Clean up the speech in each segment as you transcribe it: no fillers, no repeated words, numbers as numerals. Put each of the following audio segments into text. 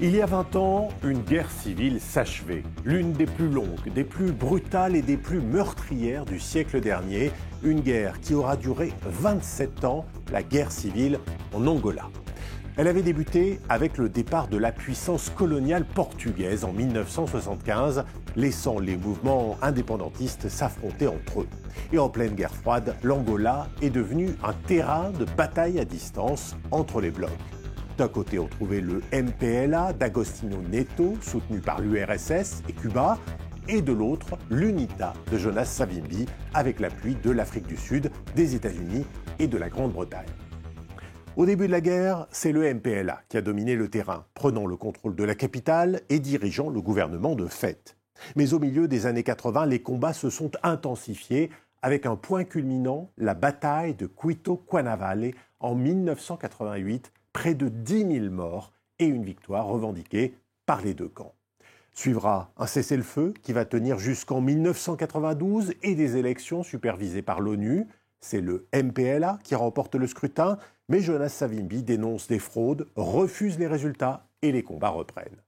Il y a 20 ans, une guerre civile s'achevait. L'une des plus longues, des plus brutales et des plus meurtrières du siècle dernier. Une guerre qui aura duré 27 ans, la guerre civile en Angola. Elle avait débuté avec le départ de la puissance coloniale portugaise en 1975, laissant les mouvements indépendantistes s'affronter entre eux. Et en pleine guerre froide, l'Angola est devenu un terrain de bataille à distance entre les blocs. D'un côté, on trouvait le MPLA d'Agostinho Neto, soutenu par l'URSS et Cuba, et de l'autre, l'UNITA de Jonas Savimbi, avec l'appui de l'Afrique du Sud, des États-Unis et de la Grande-Bretagne. Au début de la guerre, c'est le MPLA qui a dominé le terrain, prenant le contrôle de la capitale et dirigeant le gouvernement de fait. Mais au milieu des années 80, les combats se sont intensifiés, avec un point culminant, la bataille de Cuito Cuanavale en 1988, près de 10 000 morts et une victoire revendiquée par les deux camps. Suivra un cessez-le-feu qui va tenir jusqu'en 1992 et des élections supervisées par l'ONU. C'est le MPLA qui remporte le scrutin, mais Jonas Savimbi dénonce des fraudes, refuse les résultats et les combats reprennent.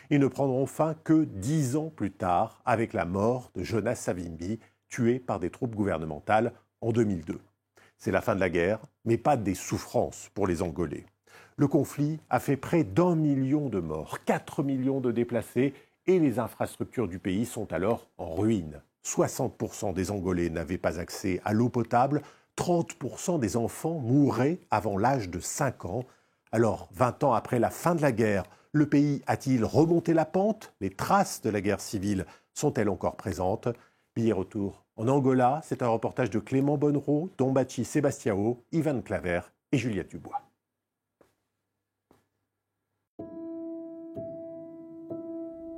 Ils ne prendront fin que 10 ans plus tard, avec la mort de Jonas Savimbi, tué par des troupes gouvernementales en 2002. C'est la fin de la guerre, mais pas des souffrances pour les Angolais. Le conflit a fait près d'1 million de morts, 4 millions de déplacés et les infrastructures du pays sont alors en ruine. 60% des Angolais n'avaient pas accès à l'eau potable, 30% des enfants mouraient avant l'âge de 5 ans. Alors, 20 ans après la fin de la guerre, le pays a-t-il remonté la pente? Les traces de la guerre civile sont-elles encore présentes? Billet retour en Angola, c'est un reportage de Clément Bonnereau, Dombachi Sebastiao, Ivan Claver et Juliette Dubois.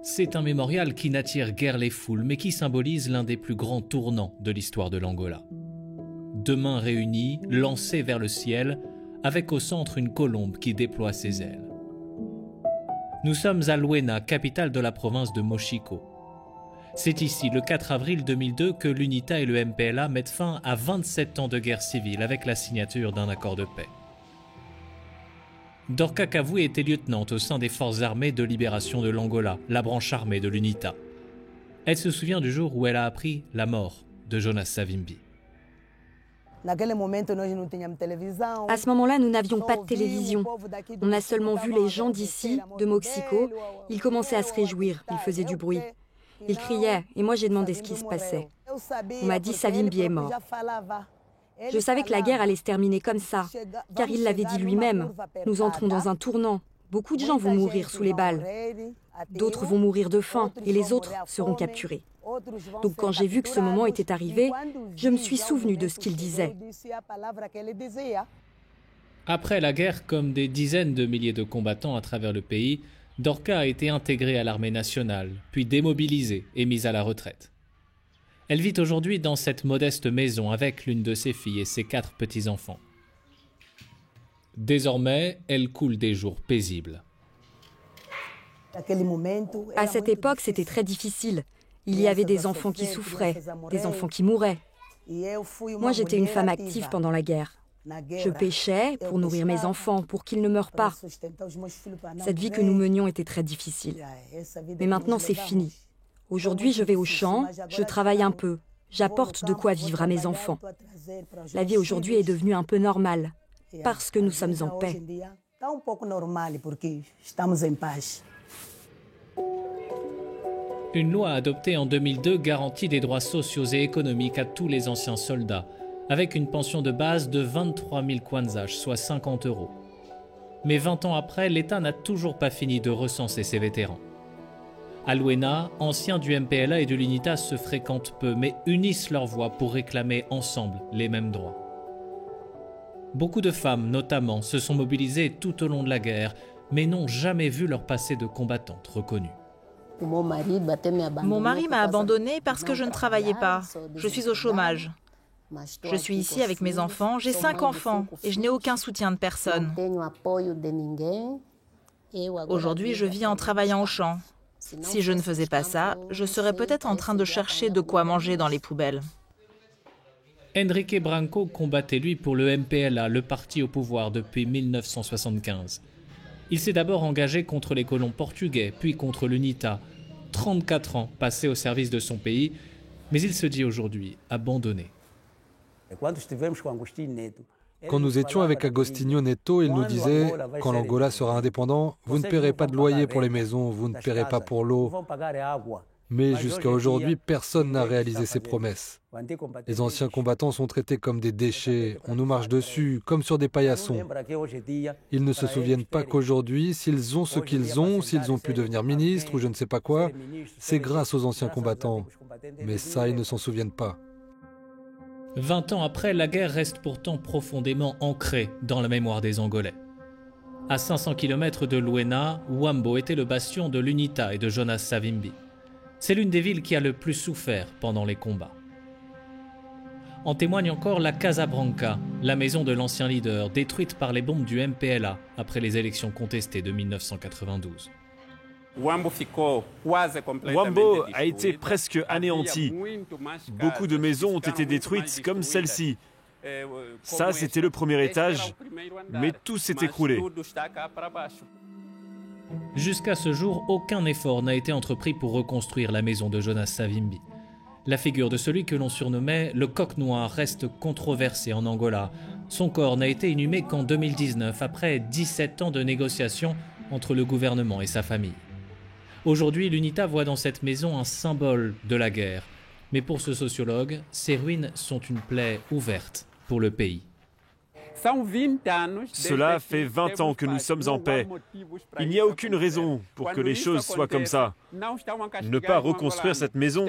C'est un mémorial qui n'attire guère les foules, mais qui symbolise l'un des plus grands tournants de l'histoire de l'Angola. Deux mains réunies, lancées vers le ciel, avec au centre une colombe qui déploie ses ailes. Nous sommes à Luena, capitale de la province de Moxico. C'est ici, le 4 avril 2002, que l'UNITA et le MPLA mettent fin à 27 ans de guerre civile avec la signature d'un accord de paix. Dorca Kavoué était lieutenante au sein des forces armées de libération de l'Angola, la branche armée de l'UNITA. Elle se souvient du jour où elle a appris la mort de Jonas Savimbi. À ce moment-là, nous n'avions pas de télévision. On a seulement vu les gens d'ici, de Moxico. Ils commençaient à se réjouir, ils faisaient du bruit. Ils criaient, et moi j'ai demandé ce qui se passait. On m'a dit « Savimbi est mort ». Je savais que la guerre allait se terminer comme ça, car il l'avait dit lui-même. Nous entrons dans un tournant. Beaucoup de gens vont mourir sous les balles. D'autres vont mourir de faim, et les autres seront capturés. Donc quand j'ai vu que ce moment était arrivé, je me suis souvenu de ce qu'il disait. Après la guerre, comme des dizaines de milliers de combattants à travers le pays, Dorca a été intégrée à l'armée nationale, puis démobilisée et mise à la retraite. Elle vit aujourd'hui dans cette modeste maison avec l'une de ses filles et ses 4 petits-enfants. Désormais, elle coule des jours paisibles. À cette époque, c'était très difficile. Il y avait des enfants qui souffraient, des enfants qui mouraient. Moi, j'étais une femme active pendant la guerre. Je pêchais pour nourrir mes enfants, pour qu'ils ne meurent pas. Cette vie que nous menions était très difficile. Mais maintenant, c'est fini. Aujourd'hui, je vais au champ, je travaille un peu, j'apporte de quoi vivre à mes enfants. La vie aujourd'hui est devenue un peu normale, parce que nous sommes en paix. Une loi adoptée en 2002 garantit des droits sociaux et économiques à tous les anciens soldats, avec une pension de base de 23 000 kwanzas, soit 50 €. Mais 20 ans après, l'État n'a toujours pas fini de recenser ces vétérans. À Luena, anciens du MPLA et de l'UNITA se fréquentent peu, mais unissent leurs voix pour réclamer ensemble les mêmes droits. Beaucoup de femmes, notamment, se sont mobilisées tout au long de la guerre, mais n'ont jamais vu leur passé de combattante reconnu. Mon mari m'a abandonnée parce que je ne travaillais pas. Je suis au chômage. Je suis ici avec mes enfants, j'ai 5 enfants et je n'ai aucun soutien de personne. Aujourd'hui, je vis en travaillant au champ. Si je ne faisais pas ça, je serais peut-être en train de chercher de quoi manger dans les poubelles. Henrique Branco combattait lui pour le MPLA, le parti au pouvoir depuis 1975. Il s'est d'abord engagé contre les colons portugais, puis contre l'UNITA. 34 ans passés au service de son pays, mais il se dit aujourd'hui abandonné. Quand nous étions avec Agostinho Neto, il nous disait « Quand l'Angola sera indépendant, vous ne paierez pas de loyer pour les maisons, vous ne paierez pas pour l'eau. » Mais jusqu'à aujourd'hui, personne n'a réalisé ces promesses. Les anciens combattants sont traités comme des déchets, on nous marche dessus, comme sur des paillassons. Ils ne se souviennent pas qu'aujourd'hui, s'ils ont ce qu'ils ont, s'ils ont pu devenir ministres ou je ne sais pas quoi, c'est grâce aux anciens combattants. Mais ça, ils ne s'en souviennent pas. 20 ans après, la guerre reste pourtant profondément ancrée dans la mémoire des Angolais. À 500 km de Luena, Huambo était le bastion de l'UNITA et de Jonas Savimbi. C'est l'une des villes qui a le plus souffert pendant les combats. En témoigne encore la Casa Branca, la maison de l'ancien leader, détruite par les bombes du MPLA après les élections contestées de 1992. Huambo a été presque anéanti. Beaucoup de maisons ont été détruites comme celle-ci. Ça, c'était le premier étage, mais tout s'est écroulé. Jusqu'à ce jour, aucun effort n'a été entrepris pour reconstruire la maison de Jonas Savimbi. La figure de celui que l'on surnommait le coq noir reste controversée en Angola. Son corps n'a été inhumé qu'en 2019, après 17 ans de négociations entre le gouvernement et sa famille. Aujourd'hui, l'UNITA voit dans cette maison un symbole de la guerre. Mais pour ce sociologue, ces ruines sont une plaie ouverte pour le pays. Cela fait 20 ans que nous sommes en paix. Il n'y a aucune raison pour que les choses soient comme ça. Ne pas reconstruire cette maison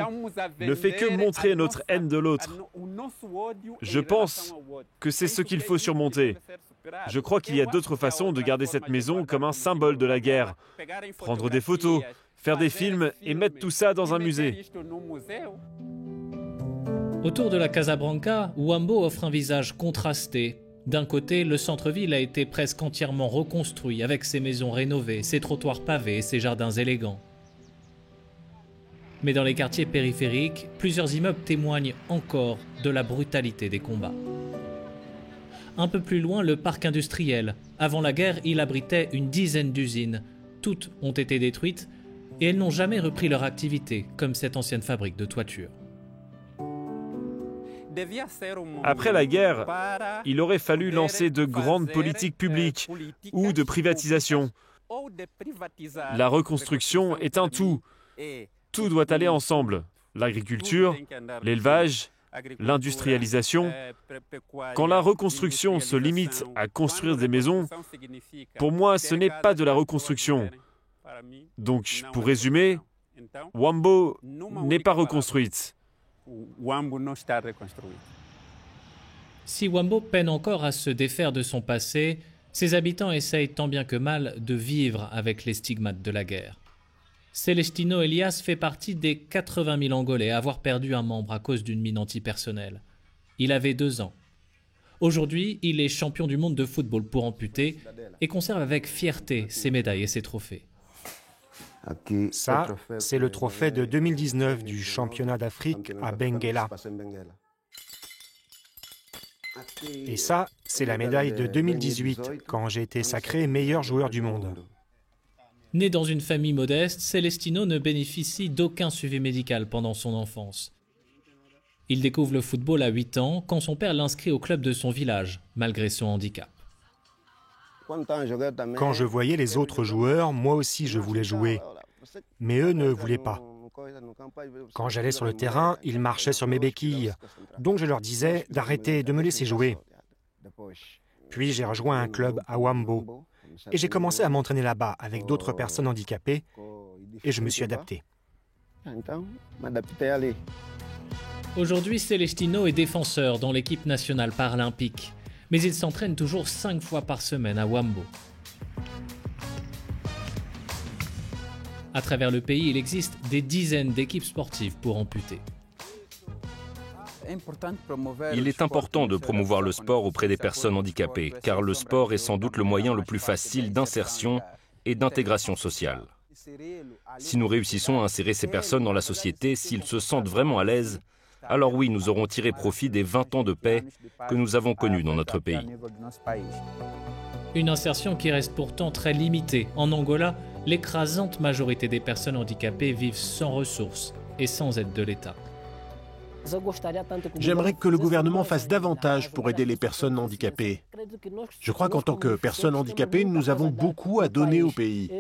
ne fait que montrer notre haine de l'autre. Je pense que c'est ce qu'il faut surmonter. Je crois qu'il y a d'autres façons de garder cette maison comme un symbole de la guerre. Prendre des photos, faire des films et mettre tout ça dans un musée. Autour de la Casa Branca, Huambo offre un visage contrasté. D'un côté, le centre-ville a été presque entièrement reconstruit avec ses maisons rénovées, ses trottoirs pavés et ses jardins élégants. Mais dans les quartiers périphériques, plusieurs immeubles témoignent encore de la brutalité des combats. Un peu plus loin, le parc industriel. Avant la guerre, il abritait une dizaine d'usines. Toutes ont été détruites et elles n'ont jamais repris leur activité, comme cette ancienne fabrique de toitures. Après la guerre, il aurait fallu lancer de grandes politiques publiques ou de privatisation. La reconstruction est un tout. Tout doit aller ensemble. L'agriculture, l'élevage, l'industrialisation. Quand la reconstruction se limite à construire des maisons, pour moi, ce n'est pas de la reconstruction. Donc, pour résumer, Huambo n'est pas reconstruite. Si Huambo peine encore à se défaire de son passé, ses habitants essayent tant bien que mal de vivre avec les stigmates de la guerre. Celestino Elias fait partie des 80 000 Angolais à avoir perdu un membre à cause d'une mine antipersonnelle. Il avait 2 ans. Aujourd'hui, il est champion du monde de football pour amputés et conserve avec fierté ses médailles et ses trophées. Ça, c'est le trophée de 2019 du championnat d'Afrique à Benguela. Et ça, c'est la médaille de 2018, quand j'ai été sacré meilleur joueur du monde. Né dans une famille modeste, Celestino ne bénéficie d'aucun suivi médical pendant son enfance. Il découvre le football à 8 ans quand son père l'inscrit au club de son village, malgré son handicap. Quand je voyais les autres joueurs, moi aussi je voulais jouer. Mais eux ne voulaient pas. Quand j'allais sur le terrain, ils marchaient sur mes béquilles. Donc je leur disais d'arrêter de me laisser jouer. Puis j'ai rejoint un club à Huambo. Et j'ai commencé à m'entraîner là-bas avec d'autres personnes handicapées. Et je me suis adapté. Aujourd'hui, Celestino est défenseur dans l'équipe nationale paralympique. Mais il s'entraîne toujours 5 fois par semaine à Huambo. À travers le pays, il existe des dizaines d'équipes sportives pour amputés. Il est important de promouvoir le sport auprès des personnes handicapées, car le sport est sans doute le moyen le plus facile d'insertion et d'intégration sociale. Si nous réussissons à insérer ces personnes dans la société, s'ils se sentent vraiment à l'aise, alors oui, nous aurons tiré profit des 20 ans de paix que nous avons connus dans notre pays. Une insertion qui reste pourtant très limitée. En Angola, l'écrasante majorité des personnes handicapées vivent sans ressources et sans aide de l'État. J'aimerais que le gouvernement fasse davantage pour aider les personnes handicapées. Je crois qu'en tant que personnes handicapées, nous avons beaucoup à donner au pays.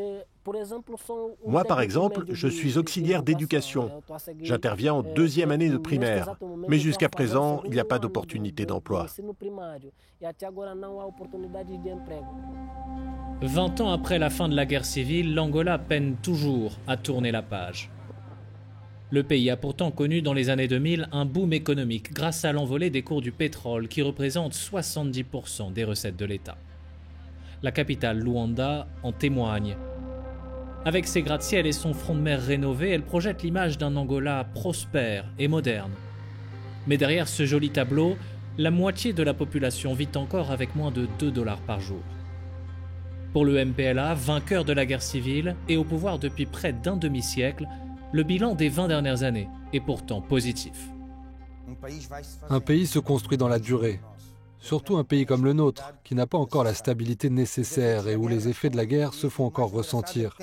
Moi, par exemple, je suis auxiliaire d'éducation. J'interviens en 2e année de primaire. Mais jusqu'à présent, il n'y a pas d'opportunité d'emploi. 20 ans après la fin de la guerre civile, l'Angola peine toujours à tourner la page. Le pays a pourtant connu dans les années 2000 un boom économique grâce à l'envolée des cours du pétrole qui représente 70% des recettes de l'État. La capitale, Luanda, en témoigne. Avec ses gratte-ciel et son front de mer rénové, elle projette l'image d'un Angola prospère et moderne. Mais derrière ce joli tableau, la moitié de la population vit encore avec moins de 2 $ par jour. Pour le MPLA, vainqueur de la guerre civile et au pouvoir depuis près d'un demi-siècle, le bilan des 20 dernières années est pourtant positif. Un pays se construit dans la durée. Surtout un pays comme le nôtre, qui n'a pas encore la stabilité nécessaire et où les effets de la guerre se font encore ressentir.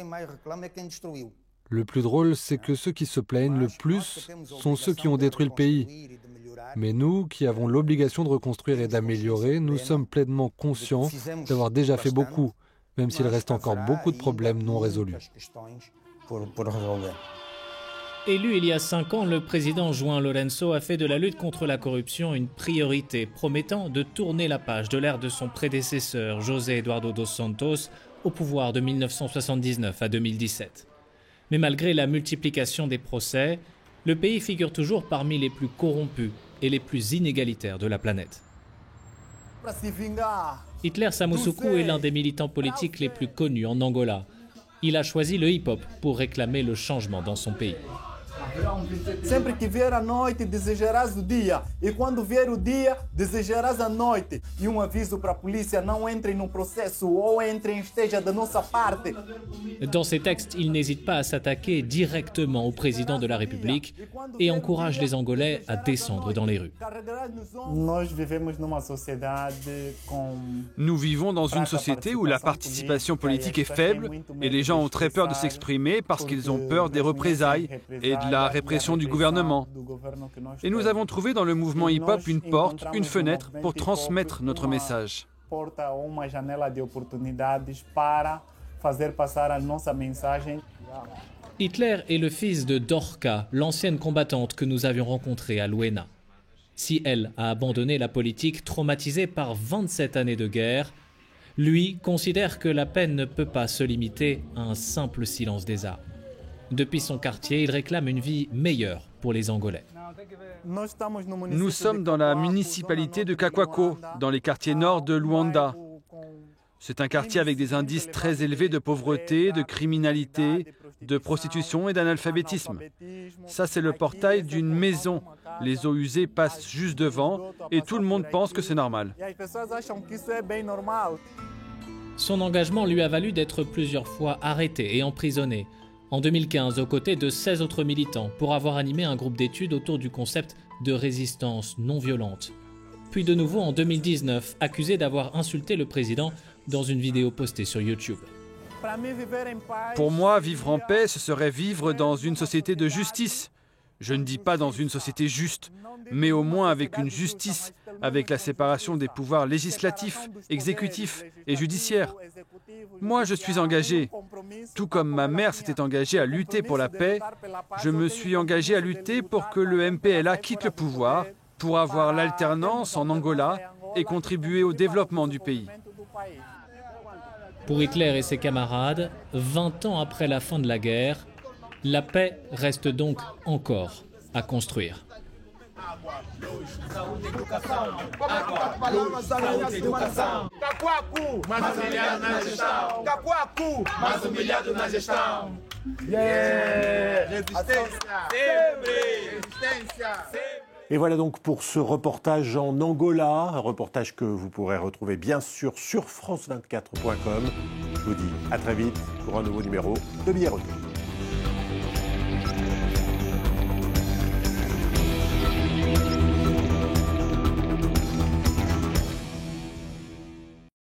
Le plus drôle, c'est que ceux qui se plaignent le plus sont ceux qui ont détruit le pays. Mais nous, qui avons l'obligation de reconstruire et d'améliorer, nous sommes pleinement conscients d'avoir déjà fait beaucoup, même s'il reste encore beaucoup de problèmes non résolus. Élu il y a 5 ans, le président João Lourenço a fait de la lutte contre la corruption une priorité, promettant de tourner la page de l'ère de son prédécesseur, José Eduardo dos Santos, au pouvoir de 1979 à 2017. Mais malgré la multiplication des procès, le pays figure toujours parmi les plus corrompus et les plus inégalitaires de la planète. Hitler Samussuku est l'un des militants politiques les plus connus en Angola. Il a choisi le hip-hop pour réclamer le changement dans son pays. Sempre que vier a noite, desejarás o dia. E quando vier o dia, desejarás a noite. E aviso para a polícia, não entrem no processo ou entrem, esteja da nossa parte. Dans ses textes, il n'hésite pas à s'attaquer directement au président de la République et encourage les Angolais à descendre dans les rues. Nous vivons dans une société où la participation politique est faible et les gens ont très peur de s'exprimer parce qu'ils ont peur des représailles et de la répression du gouvernement. Et nous avons trouvé dans le mouvement hip-hop une porte, une fenêtre pour transmettre notre message. Hitler est le fils de Dorca, l'ancienne combattante que nous avions rencontrée à Luena. Si elle a abandonné la politique traumatisée par 27 années de guerre, lui considère que la peine ne peut pas se limiter à un simple silence des armes. Depuis son quartier, il réclame une vie meilleure pour les Angolais. Nous sommes dans la municipalité de Kakwako, dans les quartiers nord de Luanda. C'est un quartier avec des indices très élevés de pauvreté, de criminalité, de prostitution et d'analphabétisme. Ça, c'est le portail d'une maison. Les eaux usées passent juste devant et tout le monde pense que c'est normal. Son engagement lui a valu d'être plusieurs fois arrêté et emprisonné. En 2015, aux côtés de 16 autres militants, pour avoir animé un groupe d'études autour du concept de résistance non violente. Puis de nouveau en 2019, accusé d'avoir insulté le président dans une vidéo postée sur YouTube. Pour moi, vivre en paix, ce serait vivre dans une société de justice. Je ne dis pas dans une société juste, mais au moins avec une justice, avec la séparation des pouvoirs législatifs, exécutifs et judiciaires. Moi, je suis engagé. Tout comme ma mère s'était engagée à lutter pour la paix, je me suis engagé à lutter pour que le MPLA quitte le pouvoir, pour avoir l'alternance en Angola et contribuer au développement du pays. Pour Hitler et ses camarades, 20 ans après la fin de la guerre, la paix reste donc encore à construire. Et voilà donc pour ce reportage en Angola, un reportage que vous pourrez retrouver bien sûr sur France24.com. Je vous dis à très vite pour un nouveau numéro de Billet Retour.